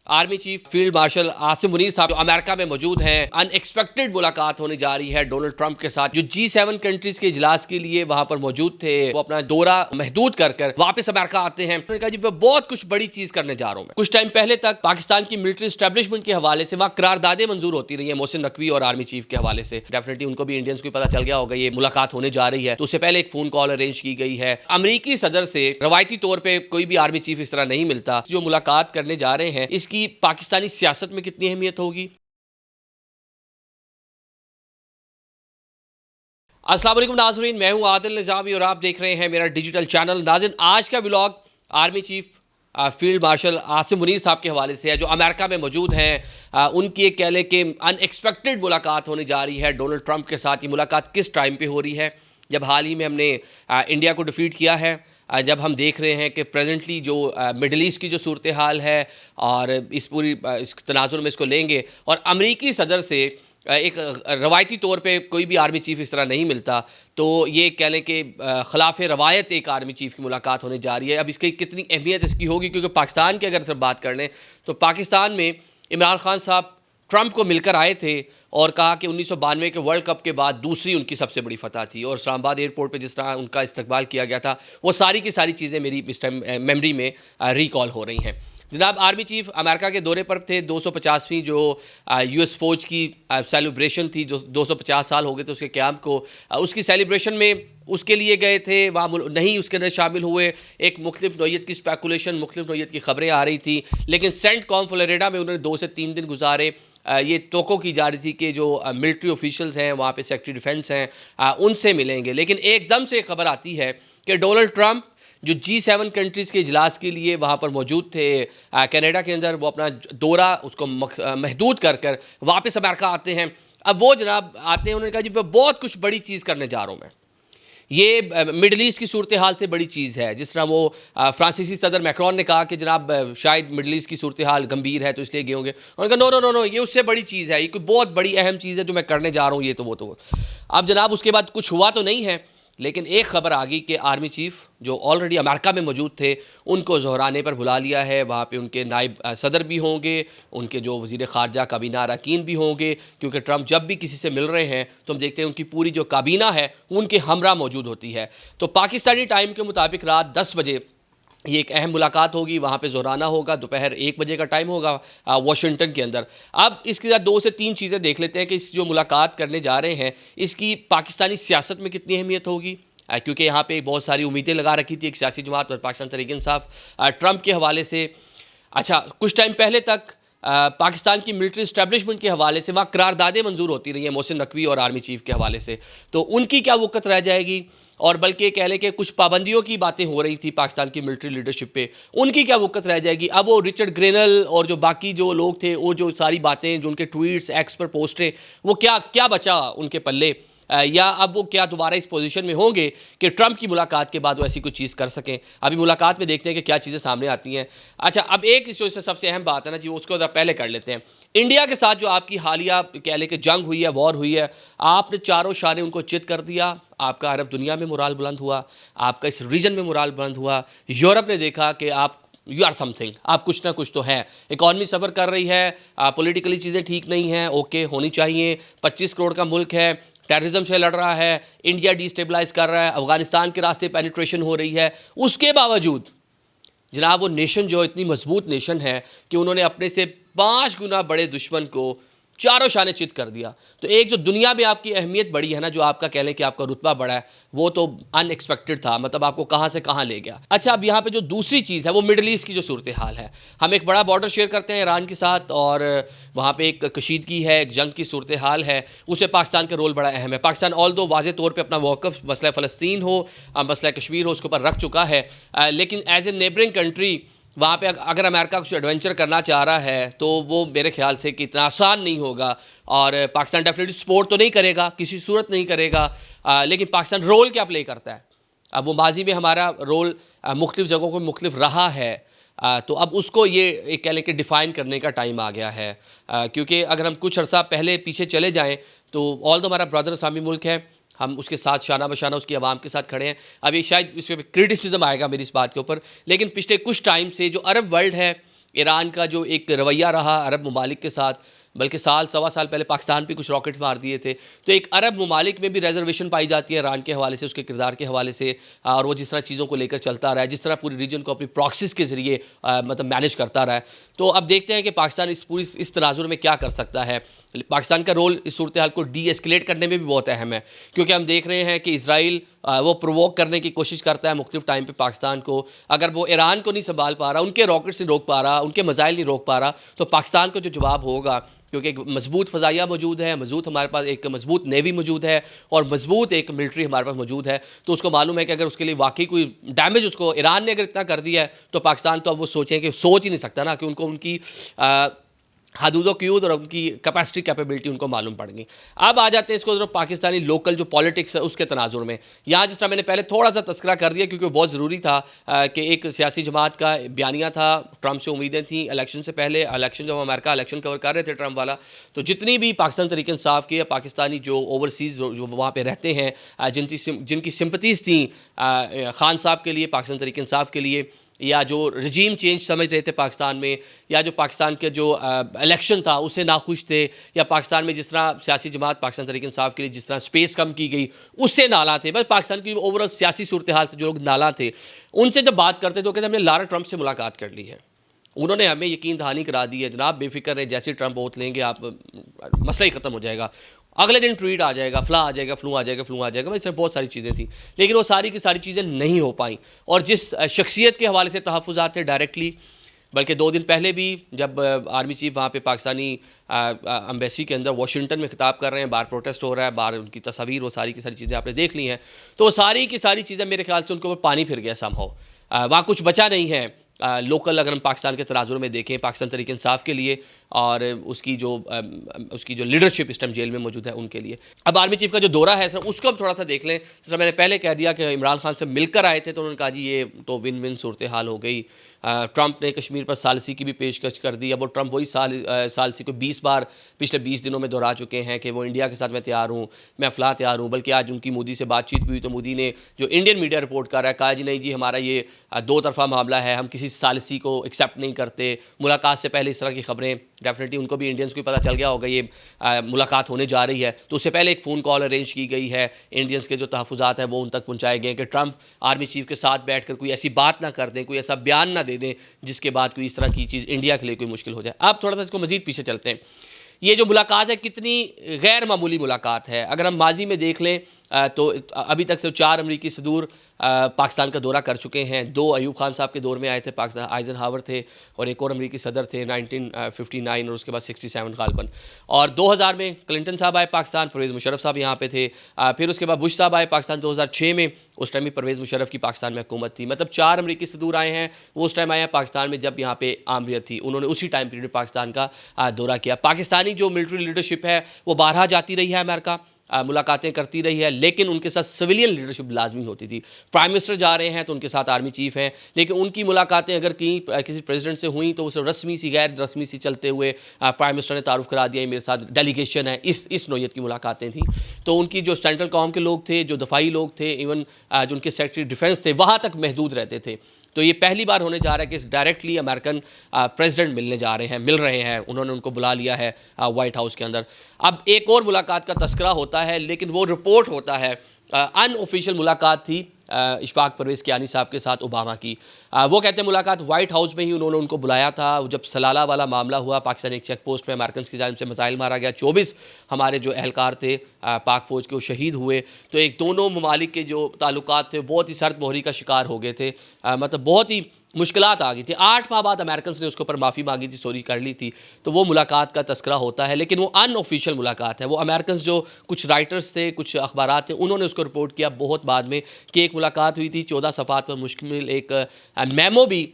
Army chief field marshal Asim Munir साहब जो America में मौजूद हैं, अनएक्सपेक्टेड मुलाकात होने जा रही है डोनाल्ड ट्रंप के साथ, जो G7 कंट्रीज के इजलास के लिए वहां पर मौजूद थे। वो अपना दौरा महदूद कर वापस अमेरिका आते हैं। उन्होंने कहा जी मैं बहुत कुछ बड़ी चीज करने जा रहा हूं। कुछ टाइम पहले तक पाकिस्तान की मिलिट्री एस्टेब्लिशमेंट के हवाले से वहां करारदादें मंजूर होती रही है मोहसिन नकवी और आर्मी चीफ के हवाले से। डेफिनेटली उनको भी इंडियंस को पता चल गया होगा ये मुलाकात होने जा रही है, तो उससे पहले एक फोन कॉल अरेंज की गई है। अमेरिकी सदर से रवायती तौर पर कोई भी आर्मी चीफ इस तरह नहीं मिलता। जो मुलाकात करने जा रहे हैं इसकी पाकिस्तानी सियासत में कितनी अहमियत होगी। अस्सलाम वालेकुम नाज़रीन, मैं हूं आदिल निज़ामी और आप देख रहे हैं मेरा डिजिटल चैनल। नाज़रीन, आज का vlog army chief field marshal Asim Munir साहब के हवाले से है, जो अमेरिका में मौजूद हैं। उनकी एक कह लें कि अनएक्सपेक्टेड मुलाकात होने जा रही है डोनाल्ड ट्रंप के साथ। ये मुलाकात किस टाइम पे हो रही है? जब हाल ही में हमने इंडिया को डिफीट किया है, जब हम देख रहे हैं कि प्रेजेंटली जो मिडल ईस्ट की जो सूरत हाल है और इस पूरी इस तनाजुर में इसको लेंगे, और अमरीकी सदर से एक रवायती तौर पे कोई भी आर्मी चीफ इस तरह नहीं मिलता, तो ये कह लें कि ख़िलाफ़ रवायत एक आर्मी चीफ की मुलाकात होने जा रही है। अब इसकी कितनी अहमियत इसकी होगी, क्योंकि पाकिस्तान की अगर सिर्फ बात कर लें तो पाकिस्तान में इमरान खान साहब ट्रंप को मिलकर आए थे और कहा कि 1992 के वर्ल्ड कप के बाद दूसरी उनकी सबसे बड़ी फतह थी, और इस्लामाबाद एयरपोर्ट पे जिस तरह उनका इस्तकबाल किया गया था, वो सारी की सारी चीज़ें मेरी इस टाइम मेमोरी में रिकॉल हो रही हैं। जनाब, आर्मी चीफ अमेरिका के दौरे पर थे। 250वीं जो यूएस फ़ौज की सेलिब्रेशन थी, जो 250 साल हो गए थे उसके क़याम को, उसकी सेलिब्रेशन में उसके लिए गए थे। वहाँ नहीं उसके अंदर शामिल हुए। एक मुख्तलिफ नौयत की स्पेकुलेशन, मुख्तलिफ नौयत की खबरें आ रही थी, लेकिन सेंट कॉम फ्लोरिडा में उन्होंने 2 से 3 दिन गुजारे। ये तोक़ो की जा रही थी कि जो मिलिट्री ऑफिशियल्स हैं वहाँ पे, सेक्रेटरी डिफेंस हैं, उनसे मिलेंगे। लेकिन एकदम से खबर आती है कि डोनाल्ड ट्रंप जो G7 कंट्रीज़ के इजलास के लिए वहाँ पर मौजूद थे कनाडा के अंदर, वो अपना दौरा उसको महदूद कर वापस अमेरिका आते हैं। अब वो जनाब आते हैं, उन्होंने कहा जी मैं बहुत कुछ बड़ी चीज़ करने जा रहा हूँ। मैं ये मिडल ईस्ट की सूरत हाल से बड़ी चीज़ है। जिस तरह वो फ्रांसीसी सदर मैक्रॉन ने कहा कि जनाब शायद मिडल ईस्ट की सूरत हाल गंभीर है तो इसलिए गए होंगे। उन्होंने कहा नो नो नो नो, ये उससे बड़ी चीज़ है, ये कोई बहुत बड़ी अहम चीज़ है जो मैं करने जा रहा हूँ, ये तो वो। अब जनाब उसके बाद कुछ हुआ तो नहीं है, लेकिन एक ख़बर आ गई कि आर्मी चीफ जो ऑलरेडी अमेरिका में मौजूद थे उनको ज़ोहराने पर बुला लिया है। वहाँ पे उनके नायब सदर भी होंगे, उनके जो वज़ीर ख़ारजा काबीना अरकान भी होंगे, क्योंकि ट्रंप जब भी किसी से मिल रहे हैं तो हम देखते हैं उनकी पूरी जो काबीना है उनके हमरा मौजूद होती है। तो पाकिस्तानी टाइम के मुताबिक रात 10 बजे ये एक अहम मुलाकात होगी। वहाँ पे ज़ोराना होगा, दोपहर 1 बजे का टाइम होगा वाशिंगटन के अंदर। अब इसके साथ 2 से 3 चीज़ें देख लेते हैं कि इस जो मुलाकात करने जा रहे हैं इसकी पाकिस्तानी सियासत में कितनी अहमियत होगी, क्योंकि यहाँ पे बहुत सारी उम्मीदें लगा रखी थी एक सियासी जमात और पाकिस्तान तहरीक-ए-इंसाफ ट्रंप के हवाले से। अच्छा, कुछ टाइम पहले तक पाकिस्तान की मिलिट्री एस्टेब्लिशमेंट के हवाले से वहाँ करारदादें मंजूर होती रही हैं मोहसिन नकवी और आर्मी चीफ के हवाले से, तो उनकी क्या वक़्त रह जाएगी? और बल्कि कह लें कि कुछ पाबंदियों की बातें हो रही थी पाकिस्तान की मिलिट्री लीडरशिप पे, उनकी क्या वक़्त रह जाएगी? अब वो रिचर्ड ग्रेनल और जो बाकी जो लोग थे, वो जो सारी बातें, जो उनके ट्वीट्स, एक्स पर पोस्टें, वो क्या बचा उनके पल्ले? या अब वो क्या दोबारा इस पोजीशन में होंगे कि ट्रंप की मुलाकात के बाद वो ऐसी कुछ चीज़ कर सकें? अभी मुलाकात में देखते हैं कि क्या चीज़ें सामने आती हैं। अच्छा, अब एक जो सबसे अहम बात है ना जी, उसको ज़रा पहले कर लेते हैं। इंडिया के साथ जो आपकी हालिया कह लें कि जंग हुई है, वॉर हुई है, आपने चारों शाने उनको चित कर दिया। आपका अरब दुनिया में मोराल बुलंद हुआ, आपका इस रीजन में मोराल बुलंद हुआ। यूरोप ने देखा कि आप यू आर समथिंग, आप कुछ ना कुछ तो हैं। इकॉनमी सफ़र कर रही है, पॉलिटिकली चीज़ें ठीक नहीं हैं, ओके होनी चाहिए। 25 करोड़ का मुल्क है, टेररिज्म से लड़ रहा है, इंडिया डिस्टेबलाइज कर रहा है, अफगानिस्तान के रास्ते पेनिट्रेशन हो रही है। उसके बावजूद जनाब वो नेशन जो इतनी मजबूत नेशन है कि उन्होंने अपने से 5 गुना बड़े दुश्मन को चारों शाने चित कर दिया। तो एक जो दुनिया में आपकी अहमियत बड़ी है ना, जो आपका कह लें कि आपका रुतबा बड़ा है, वो तो अनएक्सपेक्टेड था, मतलब आपको कहाँ से कहाँ ले गया। अच्छा, अब यहाँ पे जो दूसरी चीज़ है वो मिडल ईस्ट की जो सूरत हाल है। हम एक बड़ा बॉर्डर शेयर करते हैं ईरान के साथ, और वहाँ पे एक कशीदगी है, एक जंग की सूरत हाल है, उससे पाकिस्तान का रोल बड़ा अहम है। पाकिस्तान ऑल दो वाज़े तौर पर अपना मौक़िफ़ मसला फ़लस्तीन हो, मसला कश्मीर हो, उसके ऊपर रख चुका है, लेकिन एज ए नेबरिंग कंट्री वहाँ पे अगर अमेरिका कुछ एडवेंचर करना चाह रहा है तो वो मेरे ख्याल से कि इतना आसान नहीं होगा। और पाकिस्तान डेफिनेटली सपोर्ट तो नहीं करेगा, किसी सूरत नहीं करेगा, लेकिन पाकिस्तान रोल क्या प्ले करता है? अब वो माजी में हमारा रोल मुख्तलिफ़ जगहों पर मुख्तलिफ रहा है, तो अब उसको ये एक कह लें कि डिफ़ाइन करने का टाइम आ गया है। क्योंकि अगर हम कुछ अर्सा पहले पीछे चले जाएँ तो ऑल दो हमारा ब्रदर इस्लामी मुल्क है, हम उसके साथ शाना बशाना उसकी आवाम के साथ खड़े हैं। अभी शायद इस पर क्रिटिसिज्म आएगा मेरी इस बात के ऊपर, लेकिन पिछले कुछ टाइम से जो अरब वर्ल्ड है ईरान का जो एक रवैया रहा अरब ममालिक के साथ, बल्कि साल सवा साल पहले पाकिस्तान पे कुछ रॉकेट मार दिए थे, तो एक अरब ममालिक में भी रिजर्वेशन पाई जाती है ईरान के हवाले से, उसके किरदार के हवाले से, और वो जिस तरह चीज़ों को लेकर चलता रहा है, जिस तरह पूरी रीजन को अपनी प्रॉक्सिस के ज़रिए मतलब मैनेज करता रहा है। तो अब देखते हैं कि पाकिस्तान इस तनाजुर में क्या कर सकता है। पाकिस्तान का रोल इस सूरत हाल को डी एस्केलेट करने में भी बहुत अहम है, क्योंकि हम देख रहे हैं कि इसराइल वो प्रोवोक करने की कोशिश करता है मुख्तलिफ टाइम पे पाकिस्तान को। अगर वो ईरान को नहीं संभाल पा रहा, उनके रॉकेट्स नहीं रोक पा रहा, उनके मिसाइल नहीं रोक पा रहा, तो पाकिस्तान को जो जवाब होगा, क्योंकि एक मजबूत फ़ज़ाइया मौजूद है, हमारे पास एक मजबूत नेवी मौजूद है और मजबूत एक मिलिट्री हमारे पास मौजूद है, तो उसको मालूम है कि अगर उसके लिए वाकई कोई डैमेज उसको ईरान ने अगर इतना कर दिया है, तो पाकिस्तान तो अब वो सोचें कि सोच ही नहीं सकता ना, कि उनको उनकी हदूद क़यूद और उनकी कैपेसिटी कैपेबिलिटी उनको मालूम पड़ गई। अब आ जाते हैं इसको जो पाकिस्तानी लोकल जो पॉलिटिक्स है उसके तनाजुर में। यहाँ जिस तरह मैंने पहले थोड़ा सा तस्करा कर दिया, क्योंकि बहुत ज़रूरी था कि एक सियासी जमात का बयानिया था, ट्रंप से उम्मीदें थी इलेक्शन से पहले, इलेक्शन जब अमेरिका इलेक्शन कवर कर रहे थे ट्रंप वाला, तो जितनी भी पाकिस्तान तरीके इंसाफ की या पाकिस्तानी जो ओवरसीज़ जो वहाँ पर रहते हैं, जिनकी सिंपतीज़ थी खान साहब के लिए, पाकिस्तान तरीके इंसाफ के लिए, या जो रजीम चेंज समझ रहे थे पाकिस्तान में, या जो पाकिस्तान के जो इलेक्शन था उससे नाखुश थे, या पाकिस्तान में जिस तरह सियासी जमात पाकिस्तान तरीके इंसाफ के लिए जिस तरह स्पेस कम की गई उससे नाला थे, बस पाकिस्तान की ओवरऑल सियासी सूरत हाल से जो लोग नाला थे, उनसे जब बात करते तो कहते हमने लारा ट्रंप से मुलाकात कर ली है, उन्होंने हमें यकीन दहानी करा दी है, जनाब बेफिक्र है, जैसे ट्रंप वोट लेंगे आप मसला ही ख़त्म हो जाएगा, अगले दिन ट्वीट आ जाएगा, फ्ला आ जाएगा, फ्लू आ जाएगा, फ्लू आ जाएगा, इसमें बहुत सारी चीज़ें थी, लेकिन वो सारी की सारी चीज़ें नहीं हो पाई। और जिस शख्सियत के हवाले से तहफ़्फ़ुज़ात थे डायरेक्टली, बल्कि 2 दिन पहले भी जब आर्मी चीफ वहाँ पे पाकिस्तानी एम्बेसी के अंदर वाशिंगटन में खिताब कर रहे हैं, बाहर प्रोटेस्ट हो रहा है, बाहर उनकी तस्वीर, वो सारी की सारी चीज़ें आपने देख ली हैं, तो वो सारी की सारी चीज़ें मेरे ख्याल से उनके ऊपर पानी फिर गया समहाउ, वहाँ कुछ बचा नहीं है लोकल। अगर हम पाकिस्तान के तनाजुर में देखें, पाकिस्तान तरीके इंसाफ के लिए और उसकी जो लीडरशिप इस टाइम जेल में मौजूद है उनके लिए। अब आर्मी चीफ का जो दौरा है सर, उसको हम थोड़ा सा देख लें। जैसा मैंने पहले कह दिया कि इमरान खान से मिलकर आए थे, तो उन्होंने कहा जी ये तो विन विन सूरत हाल हो गई। ट्रंप ने कश्मीर पर सालसी की भी पेशकश कर दी। अब वो ट्रंप वही सालसी को 20 बार पिछले 20 दिनों में दोहरा चुके हैं कि वो इंडिया के साथ मैं तैयार हूँ, मैं फ़लाँ तैयार हूँ। बल्कि आज उनकी मोदी से बातचीत भी हुई, तो मोदी ने जो इंडियन मीडिया रिपोर्ट कर रहा है, कहा जी नहीं जी हमारा ये 2 तरफ़ा मामला है, हम किसी सालसी को एक्सेप्ट नहीं करते। मुलाकात से पहले इस तरह की खबरें डेफिनेटली उनको भी, इंडियंस को भी पता चल गया होगा ये मुलाकात होने जा रही है, तो उससे पहले एक फ़ोन कॉल अरेंज की गई है, इंडियंस के जो तहफ़्फ़ुज़ात हैं वो उन तक पहुँचाए गए कि ट्रंप आर्मी चीफ के साथ बैठकर कोई ऐसी बात ना कर दें, कोई ऐसा बयान ना दे दें जिसके बाद कोई इस तरह की चीज़ इंडिया के लिए कोई मुश्किल हो जाए। अब थोड़ा सा इसको मज़ीद पीछे चलते हैं। ये जो मुलाकात है कितनी गैर मामूली मुलाकात है। अगर हम माजी में देख लें तो अभी तक से 4 अमरीकी सदूर पाकिस्तान का दौरा कर चुके हैं। 2 अयूब खान साहब के दौर में आए थे, पाकिस्तान आइजनहावर थे, और एक और अमरीकी सदर थे 1959 और उसके बाद 67 गालबन। और 2000 में क्लिंटन साहब आए पाकिस्तान, परवेज़ मुशर्रफ साहब यहाँ पे थे। फिर उसके बाद बुश साहब आए पाकिस्तान 2006 में, उस टाइम भी परवेज़ मुशर्रफ की पाकिस्तान में हुकूमत थी। मतलब 4 अमरीकी सदूर आए हैं, वो उस टाइम आए हैं पाकिस्तान में जब यहाँ पे आमरीत थी। उन्होंने उसी टाइम पीरियड पाकिस्तान का दौरा किया। पाकिस्तानी जो मिलिट्री लीडरशिप है वो बारहा जाती रही है अमेरिका, मुलाकातें करती रही है, लेकिन उनके साथ सिविलियन लीडरशिप लाजमी होती थी। प्राइम मिनिस्टर जा रहे हैं तो उनके साथ आर्मी चीफ हैं, लेकिन उनकी मुलाकातें अगर कहीं किसी प्रेसिडेंट से हुई तो उसे रस्मी सी गैर रस्मी सी चलते हुए प्राइम मिनिस्टर ने तारुफ करा दिया मेरे साथ डेलीगेशन है, इस नौयत की मुलाकातें थी। तो उनकी जो सेंट्रल कॉम के लोग थे, जो दफाई लोग थे, इवन जो उनके सेक्रेटरी डिफेंस थे, वहाँ तक महदूद रहते थे। तो ये पहली बार होने जा रहा है कि डायरेक्टली अमेरिकन प्रेसिडेंट मिल रहे हैं, उन्होंने उनको बुला लिया है वाइट हाउस के अंदर। अब एक और मुलाकात का तस्करा होता है, लेकिन वो रिपोर्ट होता है अनऑफिशियल मुलाकात थी इशफाक परवेज़ कियानी साहब के साथ ओबामा की। वो कहते हैं मुलाकात वाइट हाउस में ही उन्होंने उनको बुलाया था। जब सलाला वाला मामला हुआ, पाकिस्तान एक चेक पोस्ट में अमेरिकन की जानिब से मिसाइल मारा गया, 24 हमारे जो एहलकार थे पाक फ़ौज के वो शहीद हुए। तो एक दोनों ममालिक के जो ताल्लुकात थे बहुत ही सर्द मोहरी का शिकार हो गए थे, मतलब बहुत ही मुश्किलात आ गई थी। 8 माह बाद अमेरिकन ने उसके ऊपर माफ़ी मांगी थी, सॉरी कर ली थी। तो वो मुलाकात का तस्करा होता है, लेकिन वो अनऑफिशियल मुलाकात है। वो अमेरिकन जो कुछ राइटर्स थे, कुछ अखबारात थे, उन्होंने उसको रिपोर्ट किया बहुत बाद में कि एक मुलाकात हुई थी, 14 सफ़ात पर मुश्किल एक मेमो भी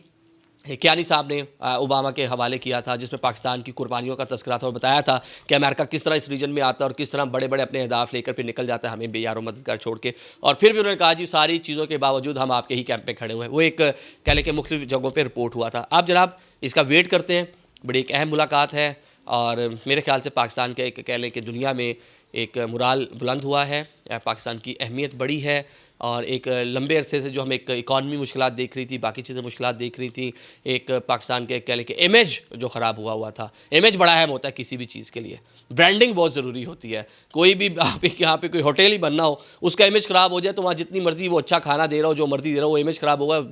कियानी साहब ने ओबामा के हवाले किया था, जिसमें पाकिस्तान की कुर्बानियों का तस्करा था और बताया था कि अमेरिका किस तरह इस रीजन में आता है और किस तरह बड़े बड़े अपने अहदाफ लेकर फिर निकल जाता है हमें बेयारो मददगार छोड़ के। और फिर भी उन्होंने कहा जी सारी चीज़ों के बावजूद हम आपके ही कैंप में खड़े हुए हैं। वो एक कह लें कि मुख्तलिफ जगहों पर रिपोर्ट हुआ था। आप जनाब इसका वेट करते हैं, बड़ी एक अहम मुलाकात है और मेरे ख्याल से पाकिस्तान के एक कह लें कि दुनिया में एक मुराल बुलंद हुआ है, पाकिस्तान की अहमियत बढ़ी है, और एक लंबे अरसे से जो हम एक इकॉनमी मुश्किलात देख रही थी, बाकी चीज़ें मुश्किलात देख रही थी, एक पाकिस्तान के कह लें कि इमेज जो ख़राब हुआ था, इमेज बड़ा अहम होता है किसी भी चीज़ के लिए, ब्रांडिंग बहुत ज़रूरी होती है। कोई भी आप यहाँ पे कोई होटल ही बनना हो, उसका इमेज ख़राब हो जाए तो वहाँ जितनी मर्जी वो अच्छा खाना दे रहा हो, जो मर्जी दे रहा हो, वो इमेज ख़राब होगा,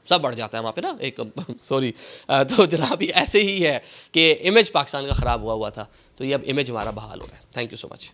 सब बढ़ जाता है वहाँ पे ना एक सॉरी। तो जनाब ये ऐसे ही है कि इमेज पाकिस्तान का ख़राब हुआ था, तो ये अब इमेज हमारा बहाल हो रहा है। Thank you so much.